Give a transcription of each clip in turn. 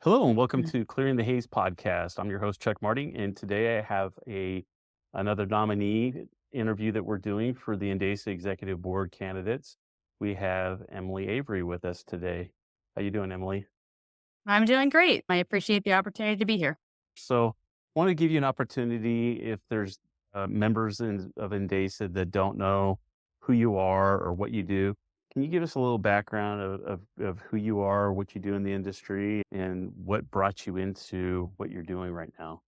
Hello and welcome Mm. to Clearing the Haze podcast. I'm your host, Chuck Marting, and today I have another nominee interview that we're doing for the NDASA Executive Board candidates. We have Emilee Avery with us today. How you doing, Emilee? I'm doing great. I appreciate the opportunity to be here. So, I want to give you an opportunity if there's members of NDASA that don't know who you are or what you do. Can you give us a little background of who you are, what you do in the industry, and what brought you into what you're doing right now?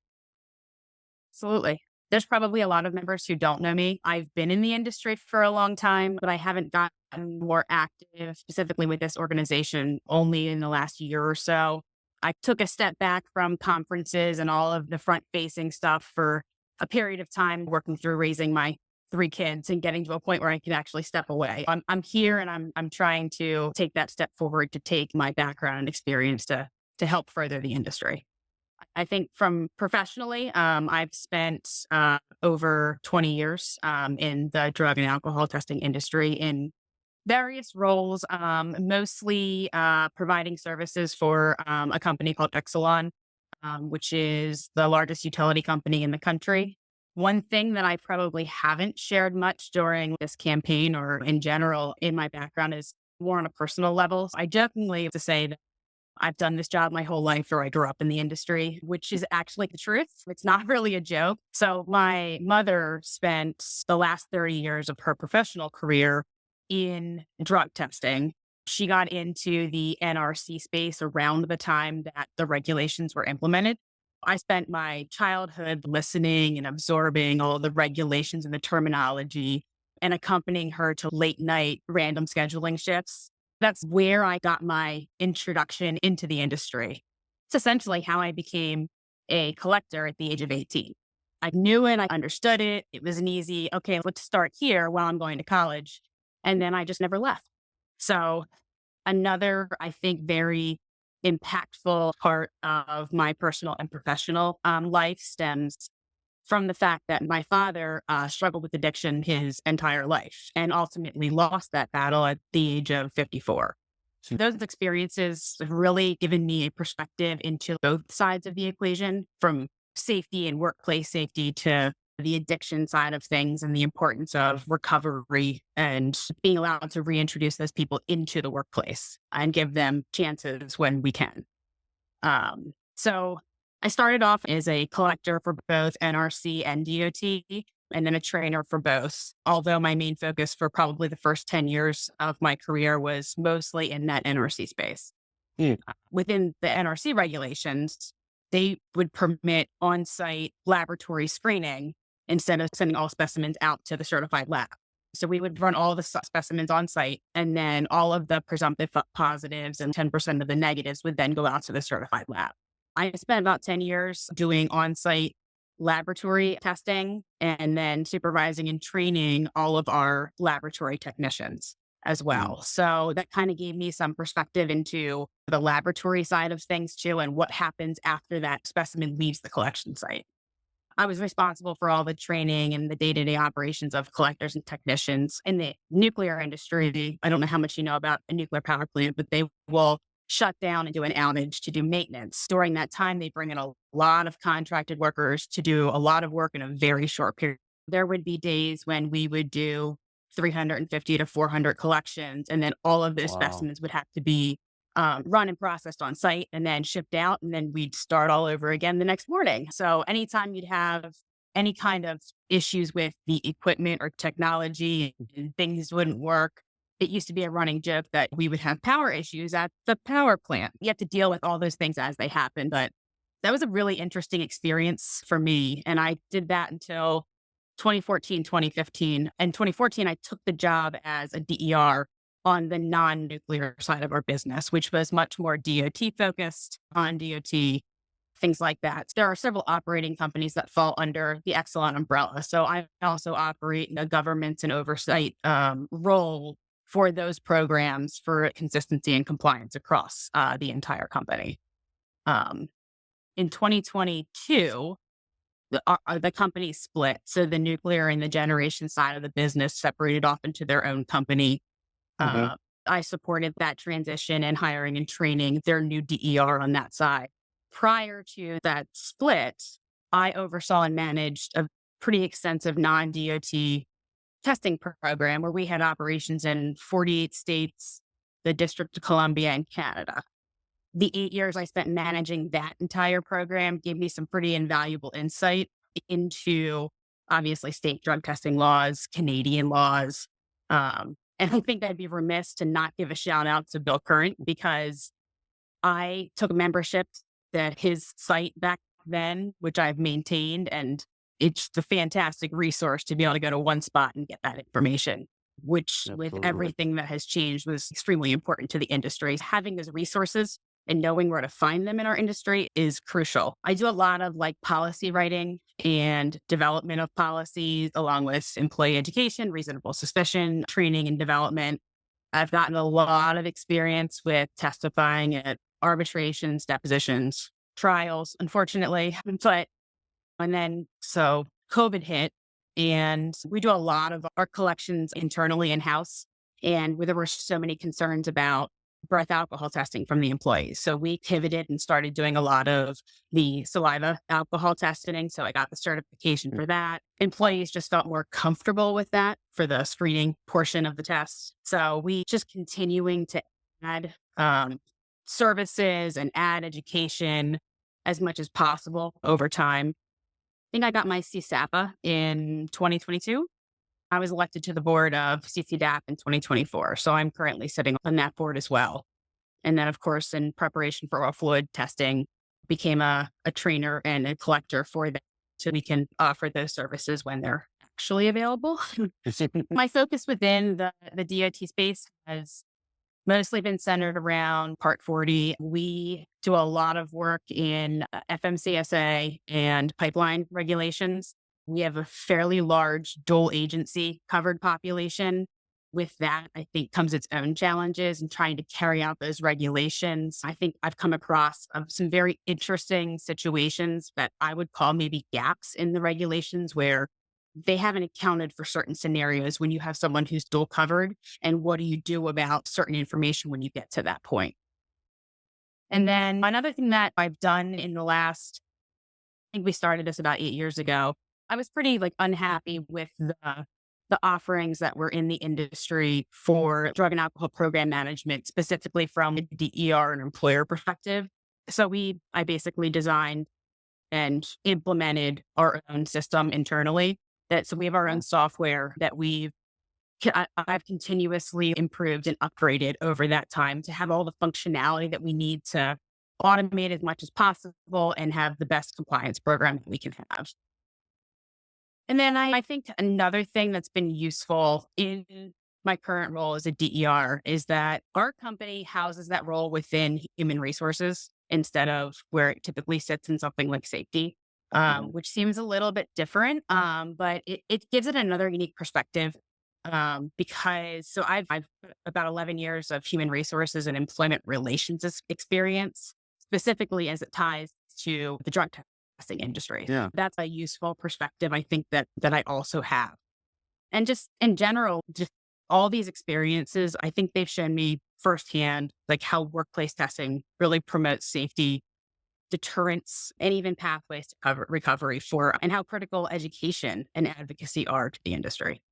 Absolutely. There's probably a lot of members who don't know me. I've been in the industry for a long time, but I haven't gotten more active specifically with this organization only in the last year or so. I took a step back from conferences and all of the front facing stuff for a period of time, working through raising my three kids and getting to a point where I can actually step away. I'm here and I'm trying to take that step forward to take my background and experience to help further the industry. I think from professionally, I've spent over 20 years in the drug and alcohol testing industry in various roles, mostly providing services for a company called Exelon, which is the largest utility company in the country. One thing that I probably haven't shared much during this campaign or in general in my background is more on a personal level. I jokingly have to say that I've done this job my whole life, or I grew up in the industry, which is actually the truth. It's not really a joke. So my mother spent the last 30 years of her professional career in drug testing. She got into the NRC space around the time that the regulations were implemented. I spent my childhood listening and absorbing all the regulations and the terminology and accompanying her to late night random scheduling shifts. That's where I got my introduction into the industry. It's essentially how I became a collector at the age of 18. I knew it, I understood it. It was an easy, okay, let's start here while I'm going to college. And then I just never left. So, another, I think, very impactful part of my personal and professional life stems from the fact that my father struggled with addiction his entire life and ultimately lost that battle at the age of 54. So those experiences have really given me a perspective into both sides of the equation, from safety and workplace safety to the addiction side of things and the importance of recovery and being allowed to reintroduce those people into the workplace and give them chances when we can. So I started off as a collector for both NRC and DOT, and then a trainer for both. Although my main focus for probably the first 10 years of my career was mostly in that NRC space. Mm. Within the NRC regulations, they would permit on-site laboratory screening instead of sending all specimens out to the certified lab. So we would run all the specimens on site, and then all of the presumptive positives and 10% of the negatives would then go out to the certified lab. I spent about 10 years doing on-site laboratory testing and then supervising and training all of our laboratory technicians as Mm. well. So that kind of gave me some perspective into the laboratory side of things too, and what happens after that specimen leaves the collection site. I was responsible for all the training and the day-to-day operations of collectors and technicians in the nuclear industry. I don't know how much you know about a nuclear power plant, but they will shut down and do an outage to do maintenance. During that time, they bring in a lot of contracted workers to do a lot of work in a very short period. There would be days when we would do 350 to 400 collections, and then all of those Wow. specimens would have to be run and processed on site and then shipped out. And then we'd start all over again the next morning. So anytime you'd have any kind of issues with the equipment or technology and things wouldn't work, it used to be a running joke that we would have power issues at the power plant. You have to deal with all those things as they happen. But that was a really interesting experience for me. And I did that until 2014, 2015. And 2014, I took the job as a DER on the non-nuclear side of our business, which was much more DOT focused, on DOT, things like that. There are several operating companies that fall under the Exelon umbrella. So I also operate in a governance and oversight role for those programs for consistency and compliance across the entire company. Um, in 2022, the company split. So the nuclear and the generation side of the business separated off into their own company. Hmm. I supported that transition and hiring and training their new DER on that side. Prior to that split, I oversaw and managed a pretty extensive non-DOT testing program where we had operations in 48 states, the District of Columbia, and Canada. The 8 years I spent managing that entire program gave me some pretty invaluable insight into obviously state drug testing laws, Canadian laws. And I think I'd be remiss to not give a shout out to Bill Current because I took membership at his site back then, which I've maintained, and it's a fantastic resource to be able to go to one spot and get that information, which with Absolutely. everything that has changed was extremely important to the industry. Having those resources and knowing where to find them in our industry is crucial. I do a lot of like policy writing and development of policies, along with employee education, reasonable suspicion, training and development. I've gotten a lot of experience with testifying at arbitrations, depositions, trials, unfortunately. But, and then so COVID hit and we do a lot of our collections internally in house. And there were so many concerns about breath alcohol testing from the employees. So we pivoted and started doing a lot of the saliva alcohol testing. So I got the certification Mm. for that. Employees just felt more comfortable with that for the screening portion of the test. So we just continuing to add services and add education as much as possible over time. I think I got my CSAPA in 2022. I was elected to the board of CCDAP in 2024. So I'm currently sitting on that board as well. And then, of course, in preparation for our fluid testing, became a trainer and a collector for that. So we can offer those services when they're actually available. My focus within the DOT space has mostly been centered around Part 40. We do a lot of work in FMCSA and pipeline regulations. We have a fairly large dual agency covered population. With that, I think comes its own challenges in trying to carry out those regulations. I think I've come across some very interesting situations that I would call maybe gaps in the regulations where they haven't accounted for certain scenarios when you have someone who's dual covered. And what do you do about certain information when you get to that point? And then another thing that I've done in the last, I think we started this about 8 years ago. I was pretty like unhappy with the offerings that were in the industry for drug and alcohol program management, specifically from a DER and employer perspective. So I basically designed and implemented our own system internally. So we have our own software that I've continuously improved and upgraded over that time to have all the functionality that we need to automate as much as possible and have the best compliance program that we can have. And then I think another thing that's been useful in my current role as a DER is that our company houses that role within human resources instead of where it typically sits in something like safety, which seems a little bit different, but it gives it another unique perspective. Because so I've about 11 years of human resources and employment relations experience, specifically as it ties to the drug testing industry. Yeah. That's a useful perspective, I think that I also have. And just in general, just all these experiences, I think they've shown me firsthand like how workplace testing really promotes safety, deterrence, and even pathways to recovery and how critical education and advocacy are to the industry.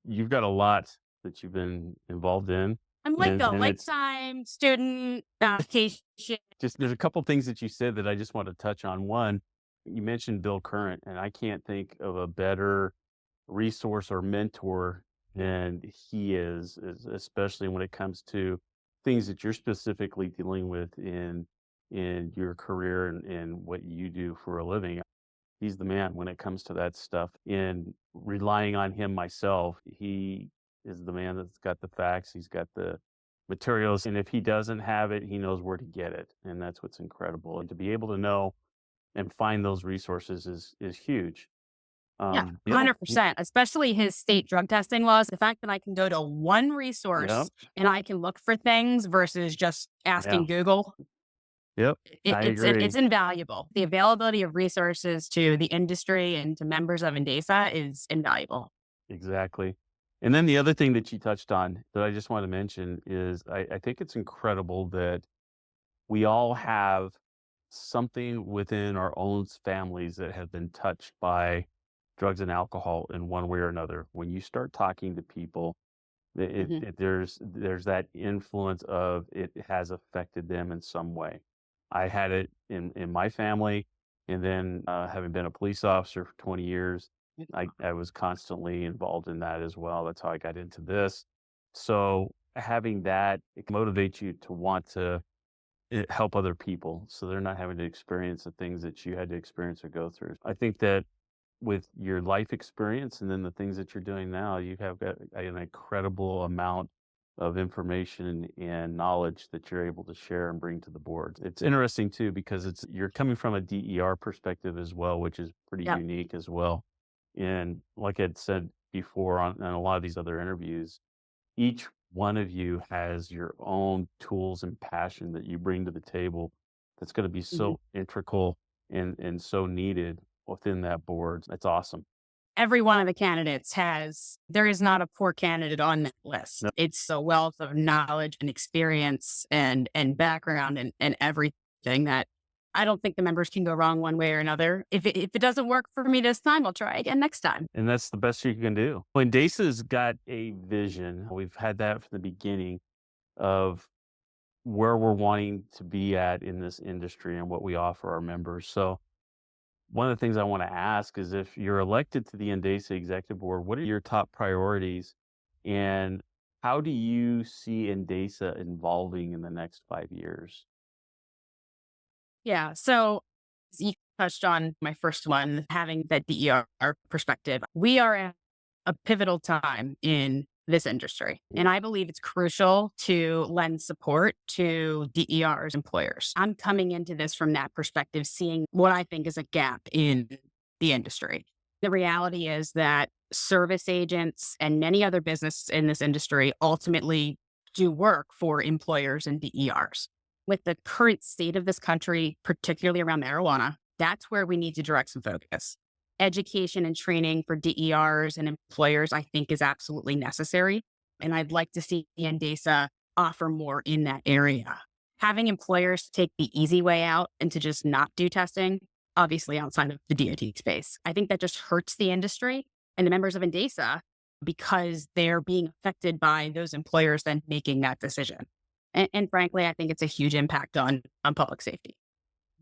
You've got a lot that you've been involved in, I'm like a and it's lifetime student application. just there's a couple things that you said that I just want to touch on. One, you mentioned Bill Current, and I can't think of a better resource or mentor than he is, especially when it comes to things that you're specifically dealing with in your career and what you do for a living. He's the man when it comes to that stuff. And relying on him myself, he is the man that's got the facts. He's got the materials. And if he doesn't have it, he knows where to get it. And that's what's incredible. And to be able to know and find those resources is huge. Yeah, Yeah. 100%, especially his state drug testing laws. The fact that I can go to one Yep. resource and I can look for things versus just Yeah. asking Google, Yep. I it's agree. invaluable. The availability of resources to the industry and to members of NDASA is invaluable. Exactly. And then the other thing that you touched on that I just want to mention is I think it's incredible that we all have something within our own families that have been touched by drugs and alcohol in one way or another. When you start talking to people, Mhm. there's that influence of it has affected them in some way. I had it in my family, and then having been a police officer for 20 years, I was constantly involved in that as well. That's how I got into this. So having that, it motivates you to want to help other people so they're not having to experience the things that you had to experience or go through. I think that with your life experience and then the things that you're doing now, you have got an incredible amount of information and knowledge that you're able to share and bring to the board. It's interesting too because it's you're coming from a DER perspective as well, which is pretty Yep. unique as well. And like I'd said before on a lot of these other interviews, each one of you has your own tools and passion that you bring to the table that's going to be Mhm. so integral and so needed within that board. That's awesome. Every one of the candidates there is not a poor candidate on that list. No, It's a wealth of knowledge and experience and background and everything that I don't think the members can go wrong one way or another. If it doesn't work for me this time, I'll try again next time. and that's the best you can do. When DASA's got a vision, we've had that from the beginning of where we're wanting to be at in this industry and what we offer our members. So one of the things I want to ask is if you're elected to the NDASA Executive Board, what are your top priorities and how do you see NDASA evolving in the next 5 years? Yeah. So you touched on my first one, having that DER perspective. We are at a pivotal time in this industry. And I believe it's crucial to lend support to DER's employers. I'm coming into this from that perspective, seeing what I think is a gap in the industry. The reality is that service agents and many other businesses in this industry ultimately do work for employers and DERs. With the current state of this country, particularly around marijuana, that's where we need to direct some focus. Education and training for DERs and employers, I think, is absolutely necessary. And I'd like to see NDASA offer more in that area. Having employers take the easy way out and to just not do testing, obviously outside of the DOT space, I think that just hurts the industry and the members of NDASA because they're being affected by those employers then making that decision. And frankly, I think it's a huge impact on public safety.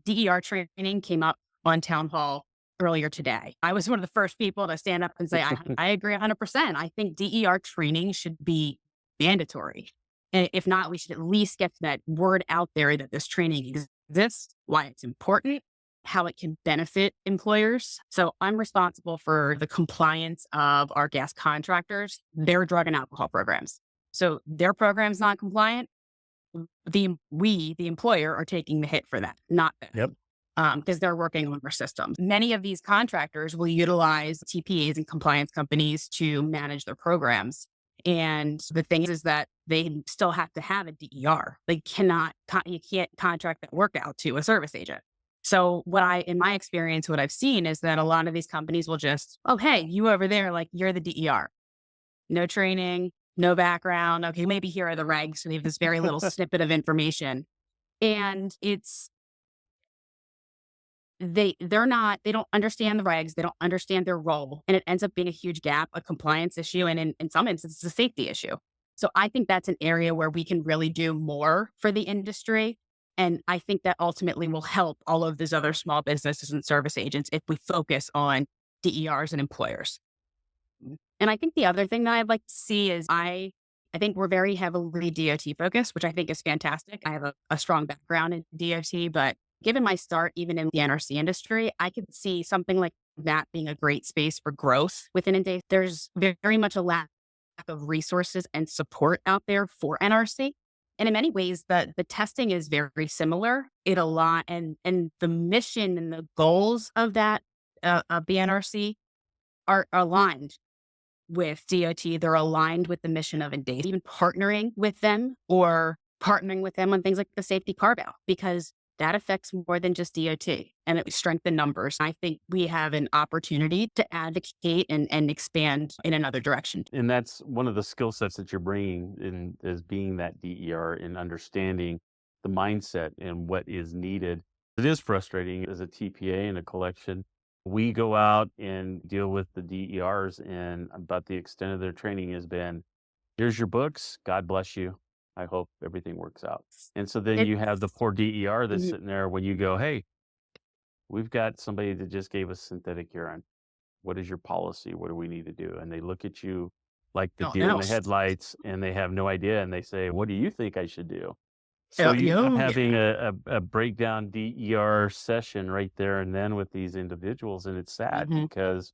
DER training came up on town hall earlier today. I was one of the first people to stand up and say, I agree 100%. I think DER training should be mandatory. And if not, we should at least get that word out there that this training exists, why it's important, how it can benefit employers. So I'm responsible for the compliance of our gas contractors, their drug and alcohol programs. So their program's not compliant, the employer are taking the hit for that, not them. Yep. Because they're working on our systems. Many of these contractors will utilize TPAs and compliance companies to manage their programs. And the thing is that they still have to have a DER. You can't contract that work out to a service agent. So in my experience, what I've seen is that a lot of these companies will just, oh, hey, you over there, like you're the DER. No training, no background. Okay, maybe here are the regs. So they have this very little snippet of information. And they don't understand the regs, they don't understand their role. And it ends up being a huge gap, a compliance issue, and in some instances, a safety issue. So I think that's an area where we can really do more for the industry. And I think that ultimately will help all of these other small businesses and service agents if we focus on DERs and employers. And I think the other thing that I'd like to see is I think we're very heavily DOT focused, which I think is fantastic. I have a strong background in DOT, but given my start even in the NRC industry, I could see something like that being a great space for growth within a day. There's very much a lack of resources and support out there for NRC. And in many ways, the testing is very similar. It a lot and the mission and the goals of that of the NRC are aligned with DOT. They're aligned with the mission of NDASA, even partnering with them on things like the safety carve out, because that affects more than just DOT and it strengthen numbers. I think we have an opportunity to advocate and expand in another direction. And that's one of the skill sets that you're bringing in as being that DER and understanding the mindset and what is needed. It is frustrating as a TPA and a collection. We go out and deal with the DERs, and about the extent of their training has been, here's your books. God bless you. I hope everything works out. And so then It's you have the poor DER that's mhm, sitting there when you go, hey, we've got somebody that just gave us synthetic urine. What is your policy? What do we need to do? And they look at you like the don't deer in know. the headlights and they have no idea. And they say, what do you think I should do? So Yeah, you end up yeah, having yeah. a breakdown DER session right there and then with these individuals. And it's sad Mhm. because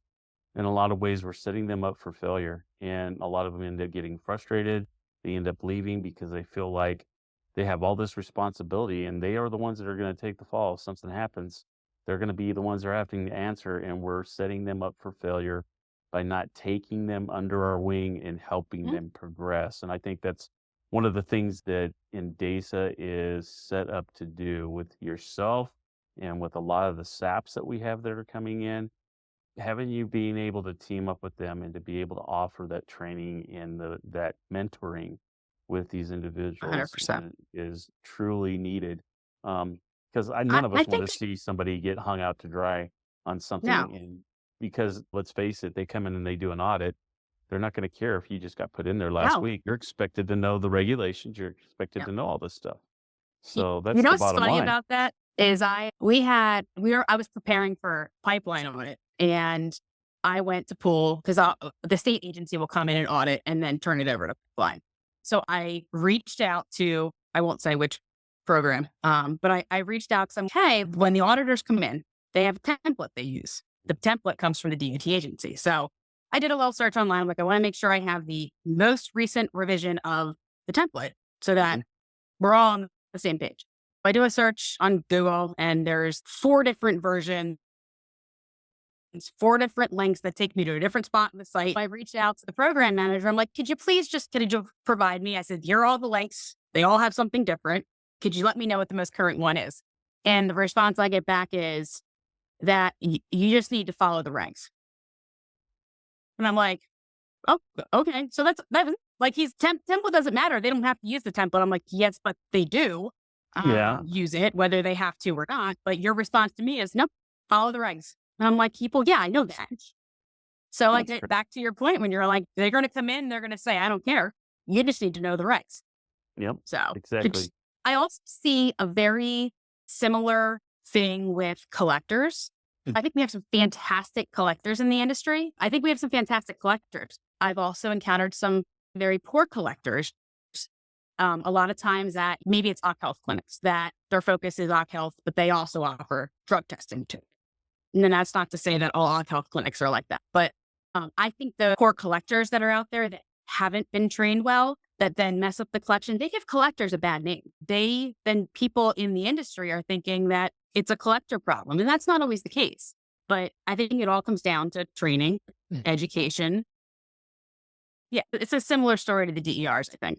in a lot of ways, we're setting them up for failure. And a lot of them end up getting frustrated. They end up leaving because they feel like they have all this responsibility and they are the ones that are going to take the fall if something happens. They're going to be the ones that are having to answer. And we're setting them up for failure by not taking them under our wing and helping Mhm. them progress. And I think that's one of the things that NDASA is set up to do with yourself and with a lot of the SAPs that we have that are coming in, having you being able to team up with them and to be able to offer that training and that mentoring with these individuals 100%. is truly needed. Because none of I us want think to see somebody get hung out to dry on no, something. And because let's face it, they come in and they do an audit. They're not going to care if you just got put in there last no. week. You're expected to know the regulations. You're expected Yeah. to know all this stuff. Y So you that's know the what's bottom funny line. about that is I was preparing for pipeline audit, and I went to pool because the state agency will come in and audit and then turn it over to pipeline. So I reached out to I won't say which program, but I reached out 'cause I'm, "Hey, when the auditors come in, they have a template they use. The template comes from the DOT agency." So I did a little search online. I'm like, I wanna make sure I have the most recent revision of the template so that Mhm. we're all on the same page. I do a search on Google and there's 4 different versions, 4 different links that take me to a different spot in the site. I reached out to the program manager. I'm like, could you provide me? I said, here are all the links. They all have something different. Could you let me know what the most current one is? And the response I get back is that you just need to follow the ranks. And I'm like, oh, okay. So that like template doesn't matter. They don't have to use the template. I'm like, yes, but they do Yeah, use it, whether they have to or not. But your response to me is, nope, follow the regs. And I'm like, people, yeah, I know that. So like that's great. back to your point when you're like, they're gonna come in, they're gonna say, I don't care. You just need to know the regs. Yep, So exactly. I also see a very similar thing with collectors. I think we have some fantastic collectors in the industry. I think we have some fantastic collectors. I've also encountered some very poor collectors. A lot of times that maybe it's Occ Health clinics that their focus is Occ Health, but they also offer drug testing too. And then that's not to say that all Occ Health clinics are like that, but I think the poor collectors that are out there that haven't been trained well, that then mess up the collection, they give collectors a bad name. Then people in the industry are thinking that it's a collector problem, and that's not always the case. But I think it all comes down to training, education. Yeah, it's a similar story to the DERs, I think.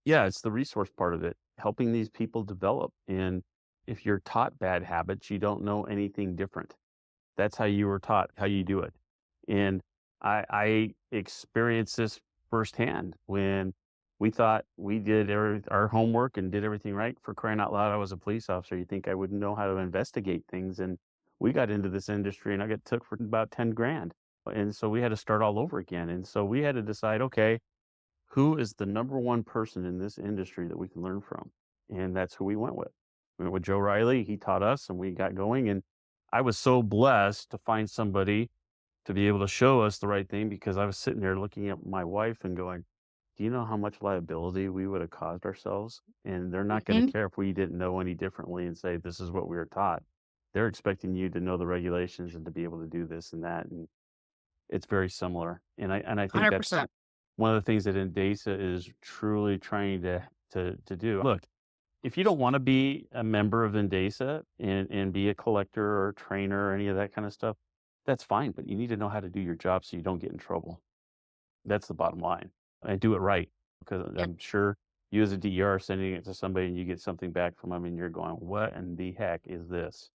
Yeah, it's the resource part of it, helping these people develop. And if you're taught bad habits, you don't know anything different. That's how you were taught, how you do it. And I experienced this firsthand when we thought we did our homework and did everything right. For crying out loud, I was a police officer. You think I wouldn't know how to investigate things? And we got into this industry and I got took for about 10 grand. And so we had to start all over again. And so we had to decide, okay, who is the number one person in this industry that we can learn from? And that's who we went with. We went with Joe Riley. He taught us and we got going. And I was so blessed to find somebody to be able to show us the right thing because I was sitting there looking at my wife and going, do you know how much liability we would have caused ourselves? And they're not going to Hmm. care if we didn't know any differently and say, this is what we were taught. They're expecting you to know the regulations and to be able to do this and that. And it's very similar. And I think that's 100%. one of the things that NDASA is truly trying to do. Look, if you don't want to be a member of NDASA and be a collector or a trainer or any of that kind of stuff, that's fine. But you need to know how to do your job so you don't get in trouble. That's the bottom line. And do it right because Yep. I'm sure you as a DER sending it to somebody and you get something back from them and you're going, "What in the heck is this?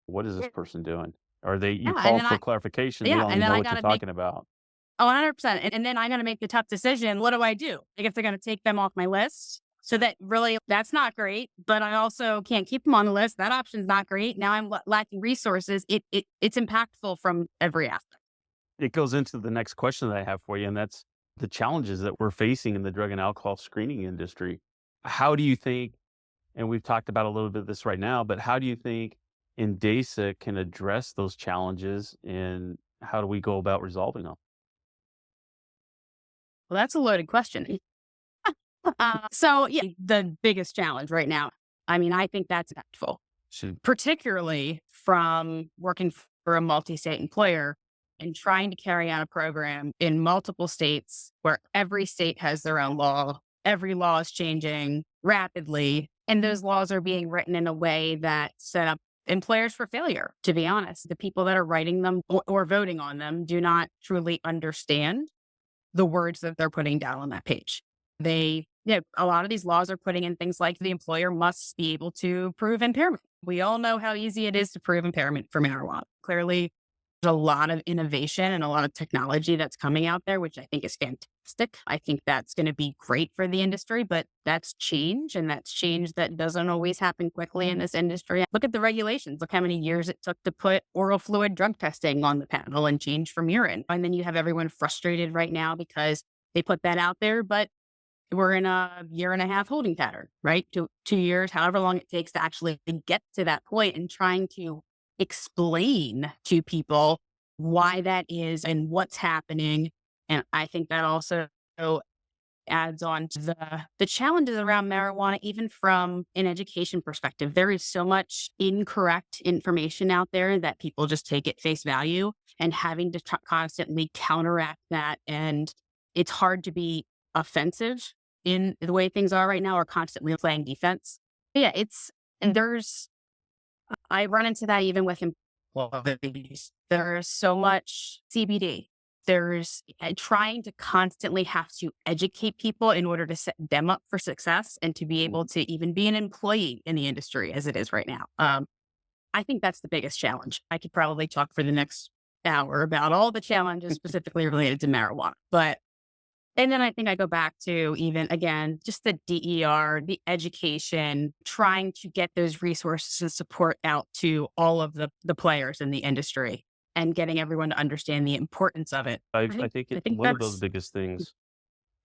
What is this Yeah, person doing?" Or you and call then for clarification, they don't and even then know I what you're gotta make talking about. 100%. And then I gotta make the tough decision. What do I do? Like, if they're gonna take them off my list, so that really that's not great, but I also can't keep them on the list. That option's not great. Now I'm lacking resources. It's impactful from every aspect. It goes into the next question that I have for you, and that's the challenges that we're facing in the drug and alcohol screening industry. How do you think, and we've talked about a little bit of this right now, but how do you think NDASA can address those challenges and how do we go about resolving them? Well, that's a loaded question. So yeah, the biggest challenge right now. I mean, I think that's impactful, Should particularly from working for a multi-state employer and trying to carry out a program in multiple states where every state has their own law. Every law is changing rapidly, and those laws are being written in a way that set up employers for failure. To be honest, the people that are writing them or voting on them do not truly understand the words that they're putting down on that page. Yeah, a lot of these laws are putting in things like the employer must be able to prove impairment. We all know how easy it is to prove impairment for marijuana. Clearly, there's a lot of innovation and a lot of technology that's coming out there, which I think is fantastic. I think that's going to be great for the industry, but that's change. And that's change that doesn't always happen quickly in this industry. Look at the regulations. Look how many years it took to put oral fluid drug testing on the panel and change from urine. And then you have everyone frustrated right now because they put that out there, but we're in a year and a half holding pattern, right? 2 years, however long it takes to actually get to that point, and trying to explain to people why that is and what's happening. And I think that also adds on to the challenges around marijuana, even from an education perspective. There is so much incorrect information out there that people just take at face value, and having to constantly counteract that. And it's hard to be offensive in the way things are right now, or constantly playing defense. But yeah, and I run into that even with employees. There's so much CBD. There's trying to constantly have to educate people in order to set them up for success and to be able to even be an employee in the industry as it is right now. I think that's the biggest challenge. I could probably talk for the next hour about all the challenges specifically related to marijuana. And then I think I go back to, even again, just the DER, the education, trying to get those resources and support out to all of the players in the industry, and getting everyone to understand the importance of it. I think I think one of those that's biggest things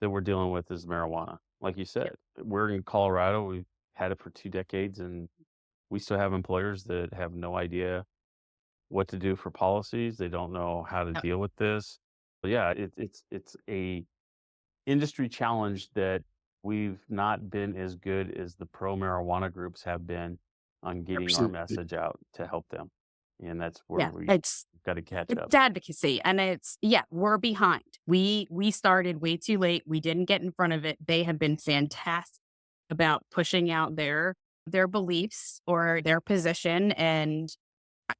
that we're dealing with is marijuana. Like you yeah, said, we're in Colorado. We've had it for 2 decades, and we still have employers that have no idea what to do for policies. They don't know how to yeah, deal with this. But yeah, it's a industry challenge that we've not been as good as the pro marijuana groups have been on getting our 100%. message out to help them. And that's where Yeah, we've got to catch up. it's advocacy, and we're behind. We started way too late. We didn't get in front of it. They have been fantastic about pushing out their beliefs or their position. And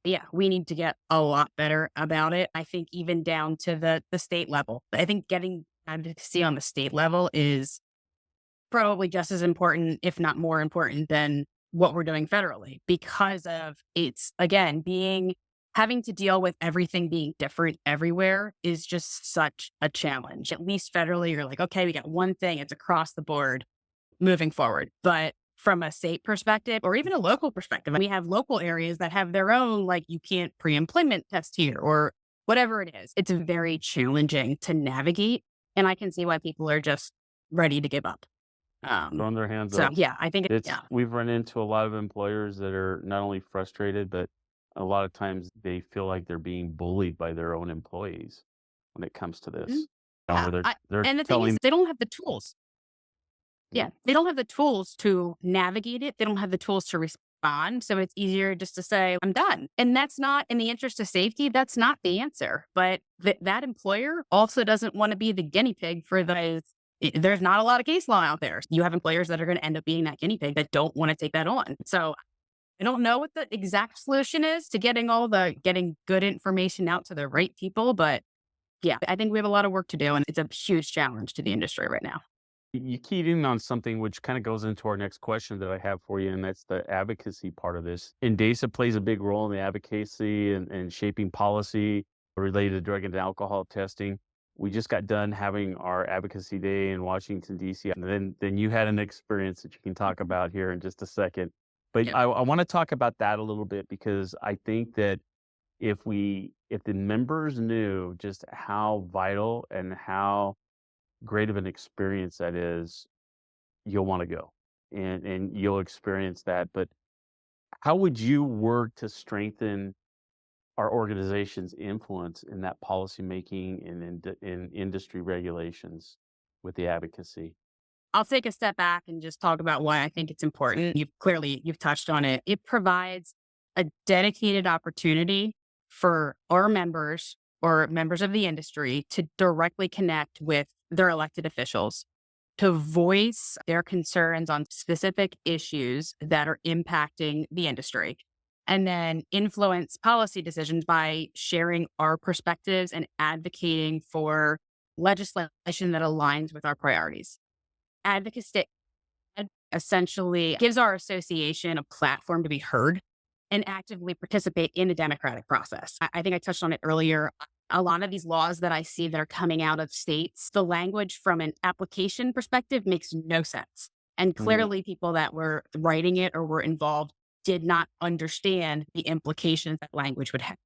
yeah, we need to get a lot better about it. I think even down to the state level. I think getting advocacy on the state level is probably just as important, if not more important, than what we're doing federally, because of it's again having to deal with everything being different everywhere is just such a challenge. At least federally, you're like, okay, we got one thing, it's across the board moving forward. But from a state perspective or even a local perspective, we have local areas that have their own, like, you can't pre-employment test here or whatever it is. It's very challenging to navigate. And I can see why people are just ready to give up. Um, Throwing their hands so up. yeah, I think It's yeah, we've run into a lot of employers that are not only frustrated, but a lot of times they feel like they're being bullied by their own employees when it comes to mhm, this. yeah. Where they're And the thing is, telling they don't have the tools. mm, Yeah, they don't have the tools to navigate it. They don't have the tools to respond. So it's easier just to say, I'm done. And that's not in the interest of safety. That's not the answer. But that employer also doesn't want to be the guinea pig for those. There's not a lot of case law out there. You have employers that are going to end up being that guinea pig that don't want to take that on. So I don't know what the exact solution is to getting good information out to the right people. But yeah, I think we have a lot of work to do. And it's a huge challenge to the industry right now. You keyed in on something which kind of goes into our next question that I have for you, and that's the advocacy part of this. NDASA plays a big role in the advocacy and shaping policy related to drug and alcohol testing. We just got done having our advocacy day in Washington, D.C., and then you had an experience that you can talk about here in just a second. But Yep. I want to talk about that a little bit because I think that if the members knew just how vital and how great of an experience that is, you'll wanna go, and you'll experience that, but how would you work to strengthen our organization's influence in that policymaking and in industry regulations with the advocacy? I'll take a step back and just talk about why I think it's important. You've touched on it. It provides a dedicated opportunity for our members or members of the industry to directly connect with their elected officials, to voice their concerns on specific issues that are impacting the industry, and then influence policy decisions by sharing our perspectives and advocating for legislation that aligns with our priorities. Advocacy essentially gives our association a platform to be heard and actively participate in the democratic process. I think I touched on it earlier. A lot of these laws that I see that are coming out of states, the language from an application perspective makes no sense. And Mhm. clearly, people that were writing it or were involved did not understand the implications that language would have.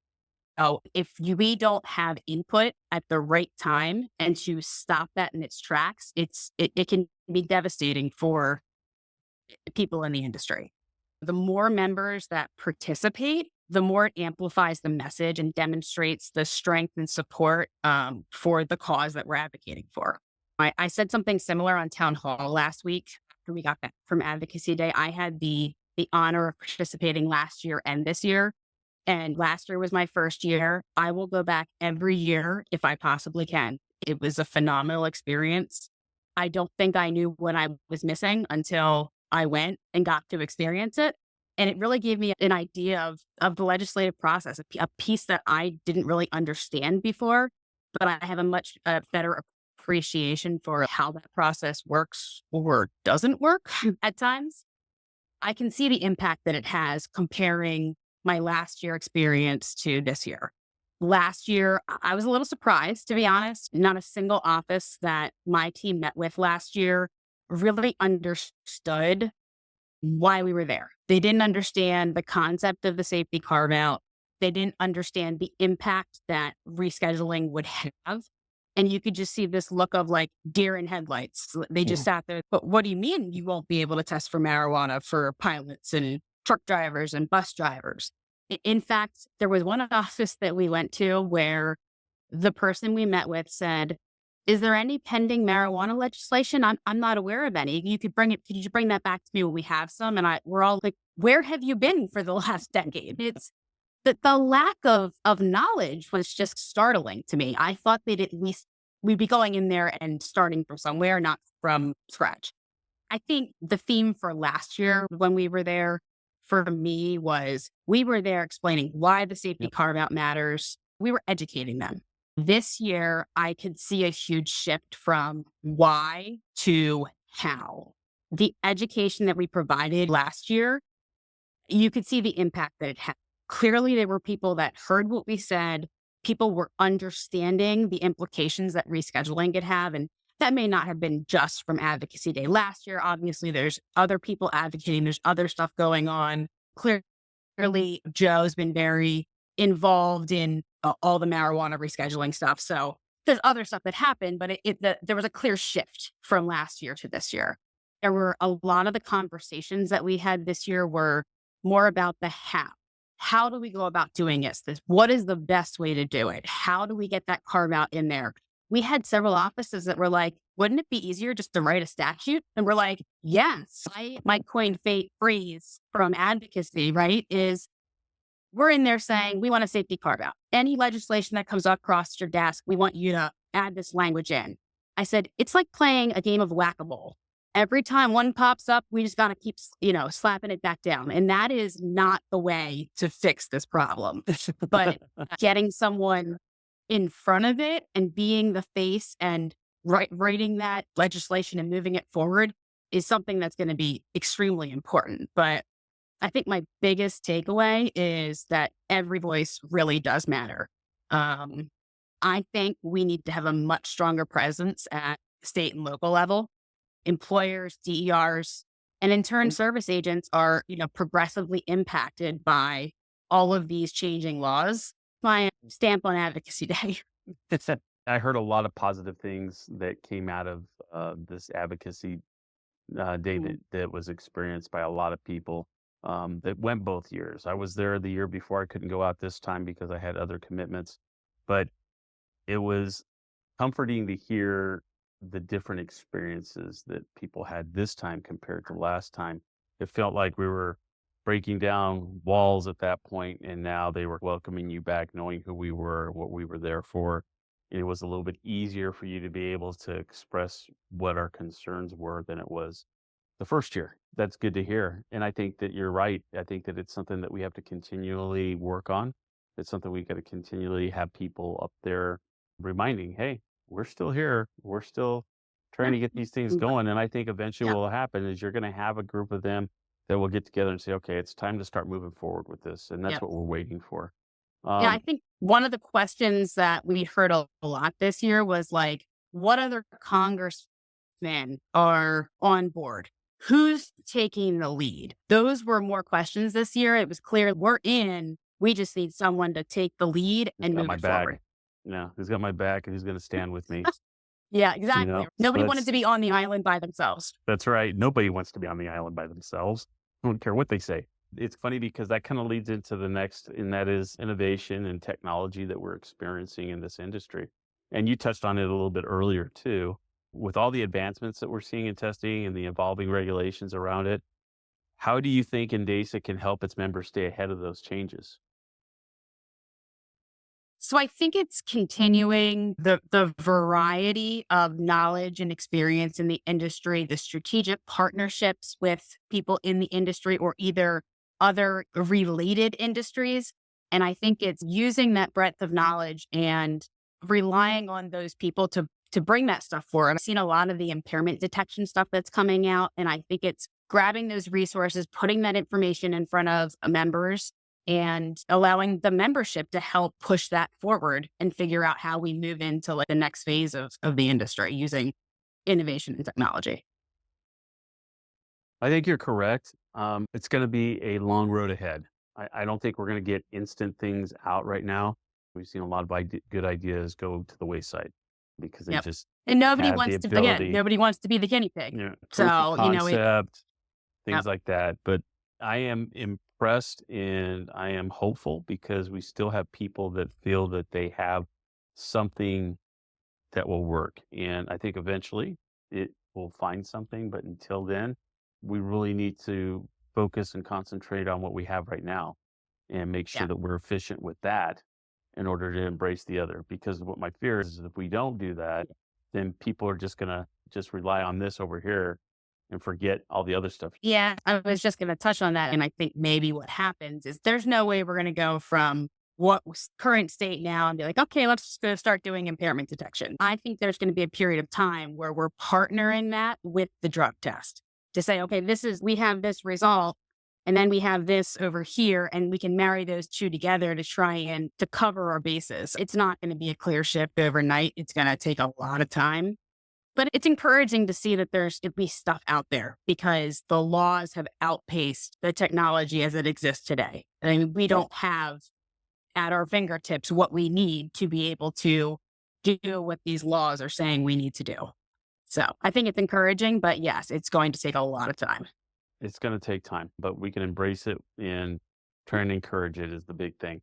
Oh, if we don't have input at the right time and to stop that in its tracks, it can be devastating for people in the industry. The more members that participate, the more it amplifies the message and demonstrates the strength and support for the cause that we're advocating for. I said something similar on town hall last week after we got back from Advocacy Day. I had the honor of participating last year and this year. And last year was my first year. I will go back every year if I possibly can. It was a phenomenal experience. I don't think I knew what I was missing until I went and got to experience it. And it really gave me an idea of the legislative process, a piece that I didn't really understand before, but I have a much better appreciation for how that process works or doesn't work at times. I can see the impact that it has comparing my last year experience to this year. Last year, I was a little surprised, to be honest. Not a single office that my team met with last year really understood why we were there. They didn't understand the concept of the safety carve out. They didn't understand the impact that rescheduling would have. And you could just see this look of like deer in headlights. They just Mhm. sat there. But what do you mean you won't be able to test for marijuana for pilots and truck drivers and bus drivers? In fact, there was one office that we went to where the person we met with said, "Is there any pending marijuana legislation? I'm not aware of any. You could bring it. Could you bring that back to me when we have some?" And we're all like, "Where have you been for the last decade?" It's the lack of knowledge was just startling to me. I thought they'd at least we'd be going in there and starting from somewhere, not from scratch. I think the theme for last year when we were there for me was we were there explaining why the safety Yep. carve out matters. We were educating them. This year, I could see a huge shift from why to how. The education that we provided last year, you could see the impact that it had. Clearly, there were people that heard what we said. People were understanding the implications that rescheduling could have. And that may not have been just from Advocacy Day last year. Obviously, there's other people advocating, there's other stuff going on. Clearly, Joe's been very involved in all the marijuana rescheduling stuff. So there's other stuff that happened, but there was a clear shift from last year to this year. There were a lot of the conversations that we had this year were more about the how. How do we go about doing this? What is the best way to do it? How do we get that carve out in there? We had several offices that were like, wouldn't it be easier just to write a statute? And we're like, yes. My coined phrase from advocacy, right, is we're in there saying we want a safety carve out. Any legislation that comes across your desk, we want you to add this language in. I said, it's like playing a game of whack-a-mole. Every time one pops up, we just got to keep, slapping it back down. And that is not the way to fix this problem. But getting someone in front of it and being the face and writing that legislation and moving it forward is something that's going to be extremely important. But I think my biggest takeaway is that every voice really does matter. Um, I think we need to have a much stronger presence at state and local level. Employers, DERs, and in turn, service agents are, progressively impacted by all of these changing laws. My stamp on Advocacy Day. It's that I heard a lot of positive things that came out of this advocacy day Mhm. that was experienced by a lot of people that went both years. I was there the year before. I couldn't go out this time because I had other commitments, but it was comforting to hear the different experiences that people had this time compared to last time. It felt like we were breaking down walls at that point, and now they were welcoming you back, knowing who we were, what we were there for. It was a little bit easier for you to be able to express what our concerns were than it was the first year. That's good to hear. And I think that you're right. I think that it's something that we have to continually work on. It's something we got to continually have people up there reminding, hey, we're still here. We're still trying Yeah. to get these things Mm, going. And I think eventually yeah. what will happen is you're going to have a group of them that will get together and say, okay, it's time to start moving forward with this. And that's Yeah. what we're waiting for. Yeah. I Um, think one of the questions that we heard a lot this year was like, what other congressmen are on board? Who's taking the lead? Those were more questions this year. It was clear we're in. We just need someone to take the lead who's and got move my it back? forward. Who's got my back and who's going to stand with me? Yeah, exactly. So Nobody wanted to be on the island by themselves. that's right. Nobody wants to be on the island by themselves. I don't care what they say. It's funny because that kind of leads into the next, and that is innovation and technology that we're experiencing in this industry. And you touched on it a little bit earlier too. With all the advancements that we're seeing in testing and the evolving regulations around it, how do you think NDASA can help its members stay ahead of those changes? So I think it's continuing the variety of knowledge and experience in the industry, the strategic partnerships with people in the industry or either other related industries. And I think it's using that breadth of knowledge and relying on those people to bring that stuff forward. I've seen a lot of the impairment detection stuff that's coming out, and I think it's grabbing those resources, putting that information in front of members and allowing the membership to help push that forward and figure out how we move into like the next phase of the industry using innovation and technology. I think you're correct. It's going to be a long road ahead. I don't think we're going to get instant things out right now. We've seen a lot of good ideas go to the wayside because they Yep. just And didn't nobody have the wants to, again, ability, nobody wants to be the guinea pig. proof of So, concept, yep. things like that. But I am impressed and I am hopeful because we still have people that feel that they have something that will work. And I think eventually it will find something. But until then, we really need to focus and concentrate on what we have right now and make sure Yeah. that we're efficient with that in order to embrace the other. Because what my fear is if we don't do that, then people are just going to just rely on this over here and forget all the other stuff. Yeah, I was just going to touch on that. And I think maybe what happens is there's no way we're going to go from what was current state now and be like, okay, let's just go start doing impairment detection. I think there's going to be a period of time where we're partnering that with the drug test to say, okay, we have this result and then we have this over here and we can marry those two together to try and to cover our bases. It's not going to be a clear shift overnight. It's going to take a lot of time. But it's encouraging to see that there's at least stuff out there because the laws have outpaced the technology as it exists today. I mean, we don't have at our fingertips what we need to be able to do what these laws are saying we need to do. So I think it's encouraging, but yes, it's going to take a lot of time. It's going to take time, but we can embrace it and try and encourage it is the big thing.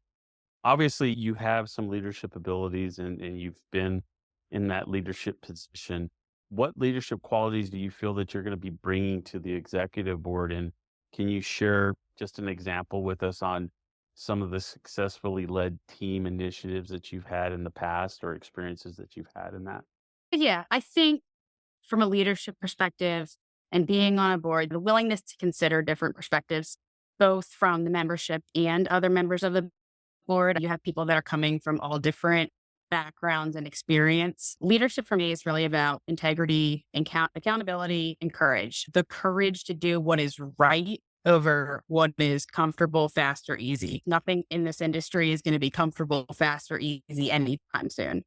Obviously, you have some leadership abilities and you've been in that leadership position. What leadership qualities do you feel that you're going to be bringing to the executive board? And can you share just an example with us on some of the successfully led team initiatives that you've had in the past or experiences that you've had in that? But yeah, I think from a leadership perspective and being on a board, the willingness to consider different perspectives, both from the membership and other members of the board. You have people that are coming from all different backgrounds and experience. Leadership for me is really about integrity and accountability and courage. The courage to do what is right over what is comfortable, fast, or easy. Nothing in this industry is going to be comfortable, fast, or easy anytime soon.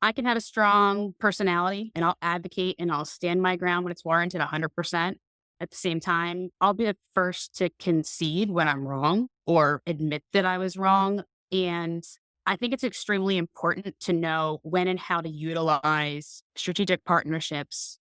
I can have a strong personality and I'll advocate and I'll stand my ground when it's warranted 100%. At the same time, I'll be the first to concede when I'm wrong or admit that I was wrong. And I think it's extremely important to know when and how to utilize strategic partnerships.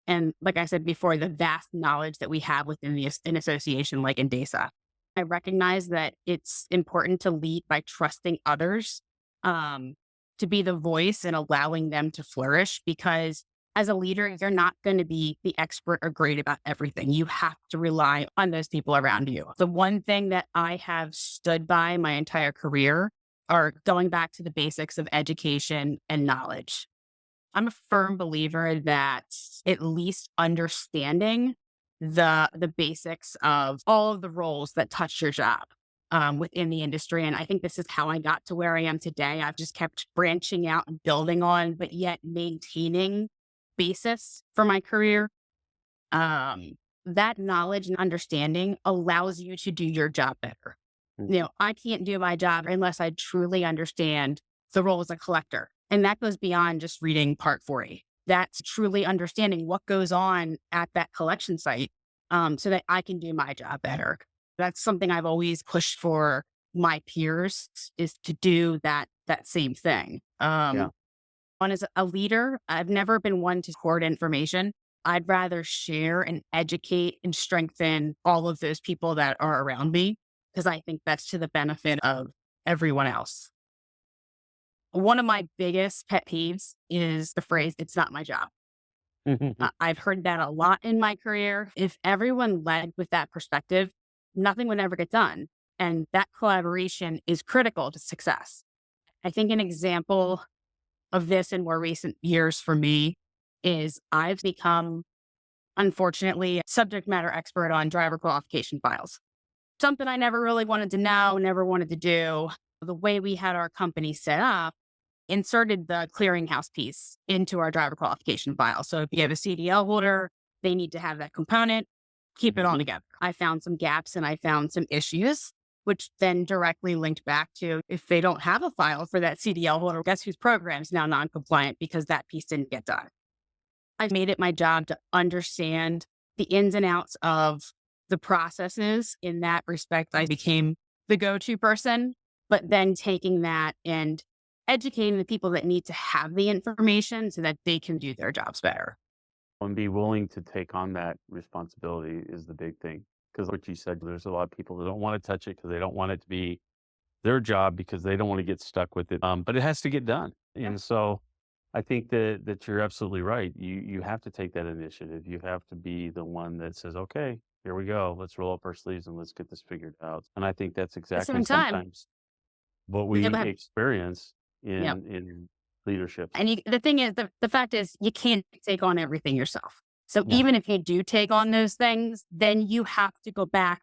And like I said before, the vast knowledge that we have within an association like NDASA. I recognize that it's important to lead by trusting others, um, to be the voice and allowing them to flourish because as a leader, you're not going to be the expert or great about everything. You have to rely on those people around you. The one thing that I have stood by my entire career are going back to the basics of education and knowledge. I'm a firm believer that at least understanding the basics of all of the roles that touch your job within the industry. And I think this is how I got to where I am today. I've just kept branching out and building on, but yet maintaining basis for my career. Um, that knowledge and understanding allows you to do your job better. Mm. I can't do my job unless I truly understand the role as a collector. And that goes beyond just reading Part 40. That's truly understanding what goes on at that collection site so that I can do my job better. That's something I've always pushed for my peers is to do that same thing. Yeah. And as a leader, I've never been one to hoard information. I'd rather share and educate and strengthen all of those people that are around me because I think that's to the benefit of everyone else. One of my biggest pet peeves is the phrase, it's not my job. I've heard that a lot in my career. If everyone led with that perspective, nothing would ever get done. And that collaboration is critical to success. I think an example of this in more recent years for me is I've become, unfortunately, a subject matter expert on driver qualification files. Something I never really wanted to know, never wanted to do. The way we had our company set up inserted the clearinghouse piece into our driver qualification file. So if you have a CDL holder, they need to have that component, keep it all together. I found some gaps and I found some issues, which then directly linked back to if they don't have a file for that CDL holder, guess whose program is now non-compliant because that piece didn't get done. I've made it my job to understand the ins and outs of the processes. In that respect, I became the go-to person, but then taking that and educating the people that need to have the information so that they can do their jobs better. And be willing to take on that responsibility is the big thing. Because what you said, there's a lot of people that don't want to touch it because they don't want it to be their job because they don't want to get stuck with it. But it has to get done. And so I think that you're absolutely right. You have to take that initiative. You have to be the one that says, okay, here we go. Let's roll up our sleeves and let's get this figured out. And I think that's At the exactly same time, sometimes what yeah, we go ahead. experience Yeah. in leaderships. And the thing is, the fact is, you can't take on everything yourself. So Yeah. even if you do take on those things, then you have to go back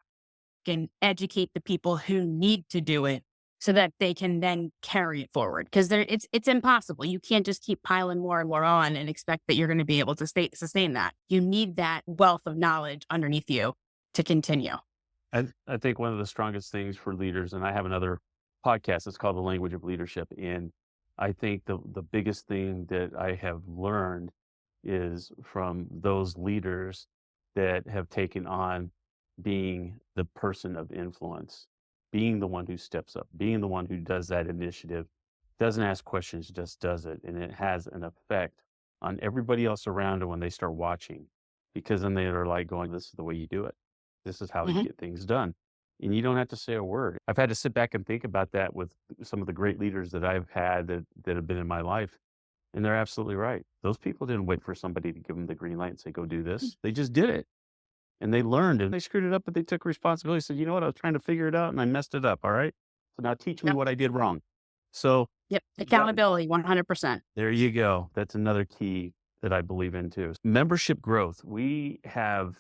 and educate the people who need to do it so that they can then carry it forward. Because it's impossible. You can't just keep piling more and more on and expect that you're going to be able to sustain that. You need that wealth of knowledge underneath you to continue. I think one of the strongest things for leaders, and I have another podcast, it's called The Language of Leadership. And I think the biggest thing that I have learned is from those leaders that have taken on being the person of influence, being the one who steps up, being the one who does that initiative, doesn't ask questions, just does it. And it has an effect on everybody else around it when they start watching, because then they are like going, this is the way you do it. This is how you Mhm. get things done. And you don't have to say a word. I've had to sit back and think about that with some of the great leaders that I've had that have been in my life. And they're absolutely right. Those people didn't wait for somebody to give them the green light and say, go do this. They just did it. And they learned and they screwed it up, but they took responsibility. Said, you know what? I was trying to figure it out and I messed it up. All right. So now teach me Yep. what I did wrong. So Yep. that, Accountability, 100%. there you go. That's another key that I believe in too. Membership growth. We have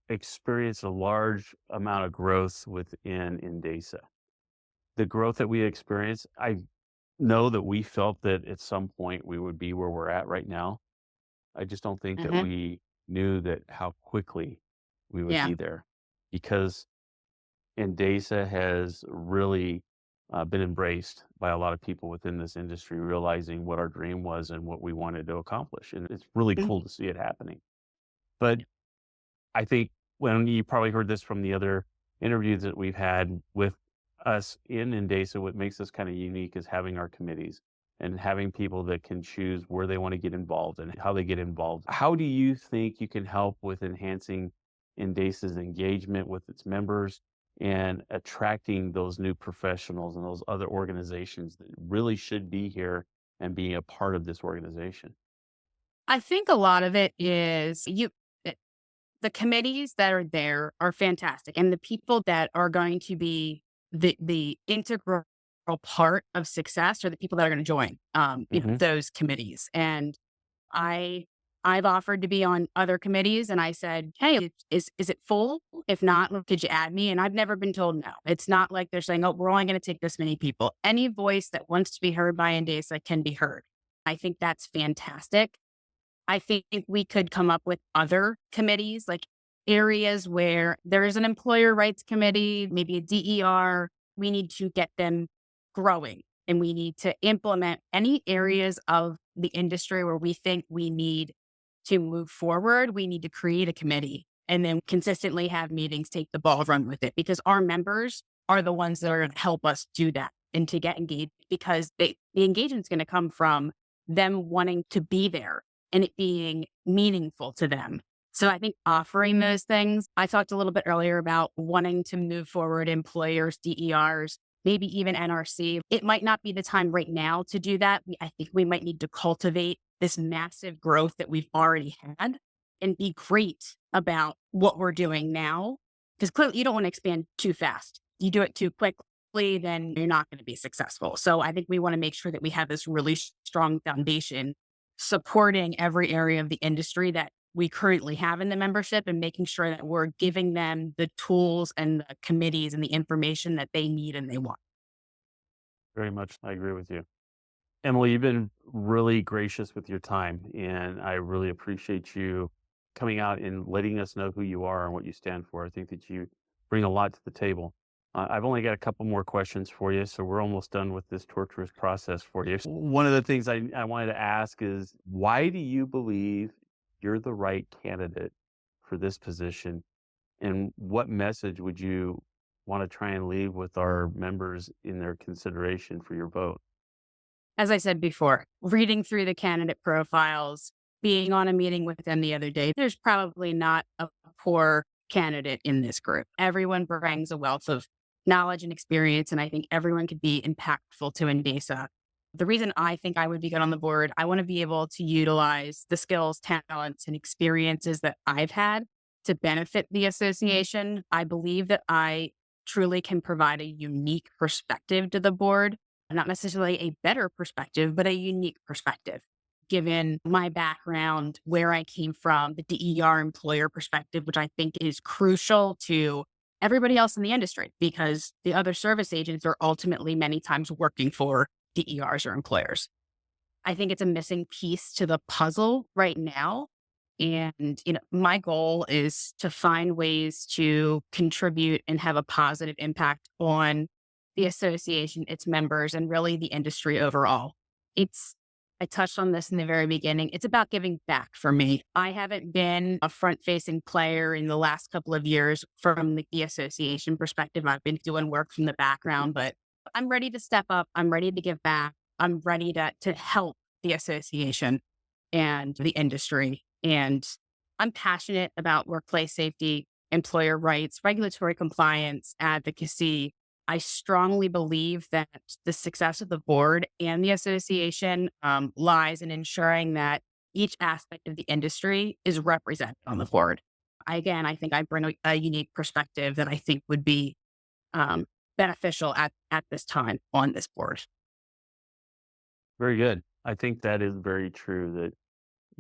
experienced a large amount of growth within NDASA. The growth that we experience, know that we felt that at some point we would be where we're at right now. I just don't think that Hmm. we knew that how quickly we would Yeah. be there because NDASA has really been embraced by a lot of people within this industry, realizing what our dream was and what we wanted to accomplish. And it's really Mhm. cool to see it happening. But I think when you probably heard this from the other interviews that we've had with us in NDASA, what makes us kind of unique is having our committees and having people that can choose where they want to get involved and how they get involved. How do you think you can help with enhancing NDASA's engagement with its members and attracting those new professionals and those other organizations that really should be here and being a part of this organization? I think a lot of it is the committees that are there are fantastic, and the people that are going to be the integral part of success are the people that are going to join, Hmm. those committees. And I I've offered to be on other committees, and I said, "Hey, is it full? If not, could you add me?" And I've never been told no. It's not like they're saying, "Oh, we're only going to take this many people." Any voice that wants to be heard by Endesa can be heard. I think that's fantastic. I think we could come up with other committees, like areas where there is an employer rights committee, maybe a DER. We need to get them growing and we need to implement any areas of the industry where we think we need to move forward. We need to create a committee and then consistently have meetings, take the ball, run with it because our members are the ones that are going to help us do that and to get engaged because the engagement is going to come from them wanting to be there and it being meaningful to them. So I think offering those things, I talked a little bit earlier about wanting to move forward employers, DERs, maybe even NRC. It might not be the time right now to do that. I think we might need to cultivate this massive growth that we've already had and be great about what we're doing now. Because clearly you don't want to expand too fast. You do it too quickly, then you're not going to be successful. So I think we want to make sure that we have this really strong foundation supporting every area of the industry that we currently have in the membership and making sure that we're giving them the tools and the committees and the information that they need and they want. Very much. I agree with you. Emily, you've been really gracious with your time, and I really appreciate you coming out and letting us know who you are and what you stand for. I think that you bring a lot to the table. I've only got a couple more questions for you, so we're almost done with this torturous process for you. One of the things I wanted to ask is why do you believe you're the right candidate for this position? And what message would you want to try and leave with our members in their consideration for your vote? As I said before, reading through the candidate profiles, being on a meeting with them the other day, there's probably not a poor candidate in this group. Everyone brings a wealth of knowledge and experience, and I think everyone could be impactful to Endesa. The reason I think I would be good on the board, I want to be able to utilize the skills, talents, and experiences that I've had to benefit the association. I believe that I truly can provide a unique perspective to the board, not necessarily a better perspective, but a unique perspective. Given my background, where I came from, the DER employer perspective, which I think is crucial to everybody else in the industry because the other service agents are ultimately many times working for DERs or employers. I think it's a missing piece to the puzzle right now. And, my goal is to find ways to contribute and have a positive impact on the association, its members, and really the industry overall. It's, I touched on this in the very beginning. It's about giving back for me. I haven't been a front facing player in the last couple of years from the association perspective. I've been doing work from the background, but I'm ready to step up. I'm ready to give back. I'm ready to help the association and the industry. And I'm passionate about workplace safety, employer rights, regulatory compliance, advocacy. I strongly believe that the success of the board and the association lies in ensuring that each aspect of the industry is represented on the board. Again, I think I bring a unique perspective that I think would be um, beneficial at this time on this board. Very good. I think that is very true that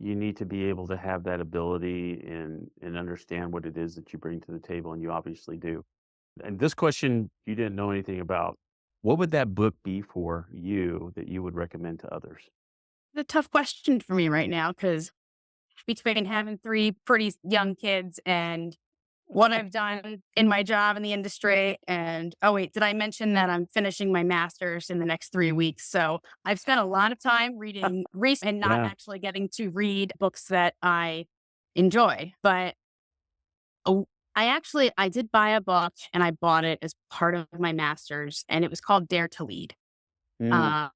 you need to be able to have that ability and understand what it is that you bring to the table, and you obviously do. And this question you didn't know anything about. what would that book be for you that you would recommend to others? It's a tough question for me right now because between having three pretty young kids and what I've done in my job in the industry. And oh, wait, did I mention that I'm finishing my master's in the next 3 weeks? So I've spent a lot of time reading and not Yeah. actually getting to read books that I enjoy. But oh, I did buy a book and I bought it as part of my master's, and it was called Dare to Lead. Mm, Uh,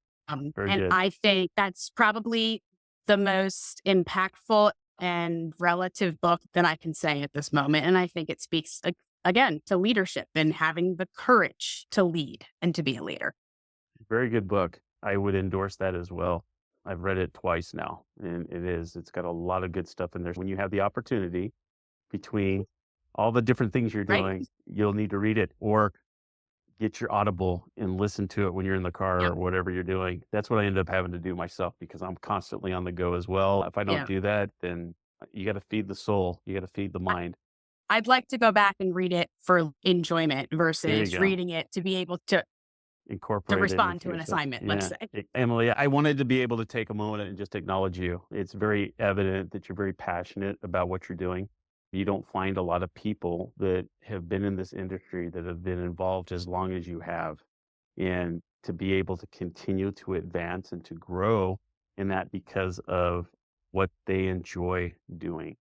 very and good. I think that's probably the most impactful and relative book that I can say at this moment. And I think it speaks again to leadership and having the courage to lead and to be a leader. Very good book. I would endorse that as well. I've read it twice now, and it's got a lot of good stuff in there. When you have the opportunity between all the different things you're Right? doing, you'll need to read it or get your Audible and listen to it when you're in the car Yep. or whatever you're doing. That's what I end up having to do myself because I'm constantly on the go as well. If I don't Yeah. do that, then you got to feed the soul, you got to feed the I- mind. I'd like to go back and read it for enjoyment There you versus go. reading it to be able to Incorporate it respond into to an yourself. assignment, let's Yeah. say. Emily, I wanted to be able to take a moment and just acknowledge you. It's very evident that you're very passionate about what you're doing. You don't find a lot of people that have been in this industry that have been involved as long as you have. And to be able to continue to advance and to grow in that because of what they enjoy doing.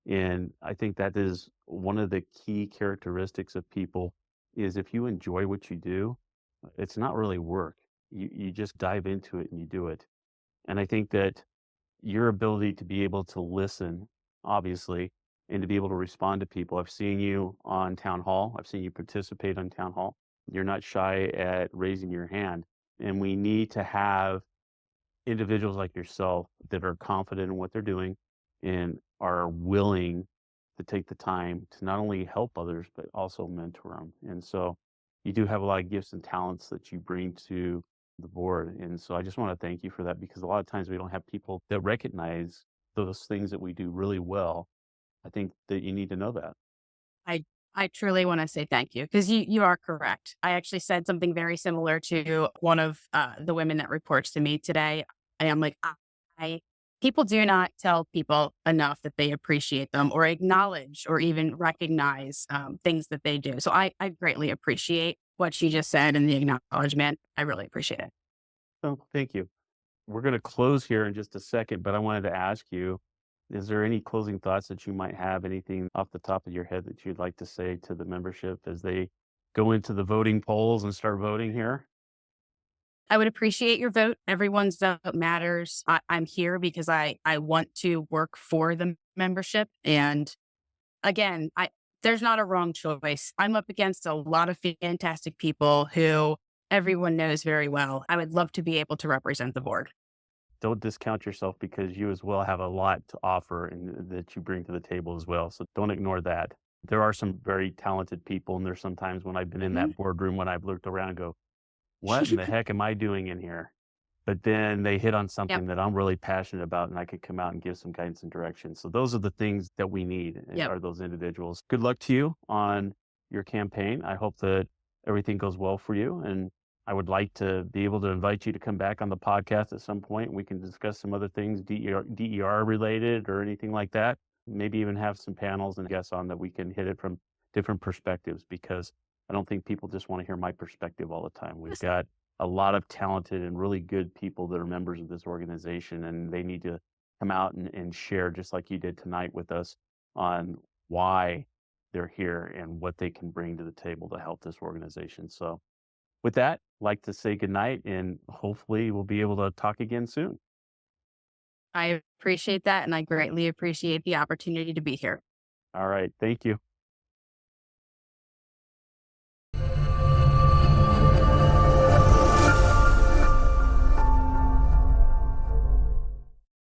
And I think that is one of the key characteristics of people is if you enjoy what you do, it's not really work. You just dive into it and you do it. And I think that your ability to be able to listen, obviously, and to be able to respond to people. I've seen you on town hall. I've seen you participate on town hall. You're not shy at raising your hand. And we need to have individuals like yourself that are confident in what they're doing and are willing to take the time to not only help others, but also mentor them. And so you do have a lot of gifts and talents that you bring to the board. And so I just want to thank you for that because a lot of times we don't have people that recognize those things that we do really well. I think that you need to know that. I I truly want to say thank you because you are correct. I actually said something very similar to one of the women that reports to me today. I am like, I people do not tell people enough that they appreciate them or acknowledge or even recognize things that they do. So I greatly appreciate what she just said and the acknowledgement. I really appreciate it. So thank you. We're going to close here in just a second, but I wanted to ask you, is there any closing thoughts that you might have? Anything off the top of your head that you'd like to say to the membership as they go into the voting polls and start voting here? I would appreciate your vote. Everyone's vote matters. I'm here because I want to work for the membership. And again, there's not a wrong choice. I'm up against a lot of fantastic people who everyone knows very well. I would love to be able to represent the board. Don't discount yourself because you as well have a lot to offer and that you bring to the table as well. So don't ignore that. There are some very talented people, and there's sometimes when I've been in Mhm. that boardroom when I've looked around and go, what in the heck am I doing in here? But then they hit on Yep. something that I'm really passionate about, and I could come out and give some guidance and direction. So those are the things that we need, Yep. are those individuals. Good luck to you on your campaign. I hope that everything goes well for you, and I would like to be able to invite you to come back on the podcast at some point. We can discuss some other things, DER related or anything like that. Maybe even have some panels and guests on that we can hit it from different perspectives because I don't think people just want to hear my perspective all the time. We've got a lot of talented and really good people that are members of this organization, and they need to come out and share, just like you did tonight with us, on why they're here and what they can bring to the table to help this organization. So, with that, I'd like to say goodnight, and hopefully, we'll be able to talk again soon. I appreciate that. And I greatly appreciate the opportunity to be here. All right. Thank you.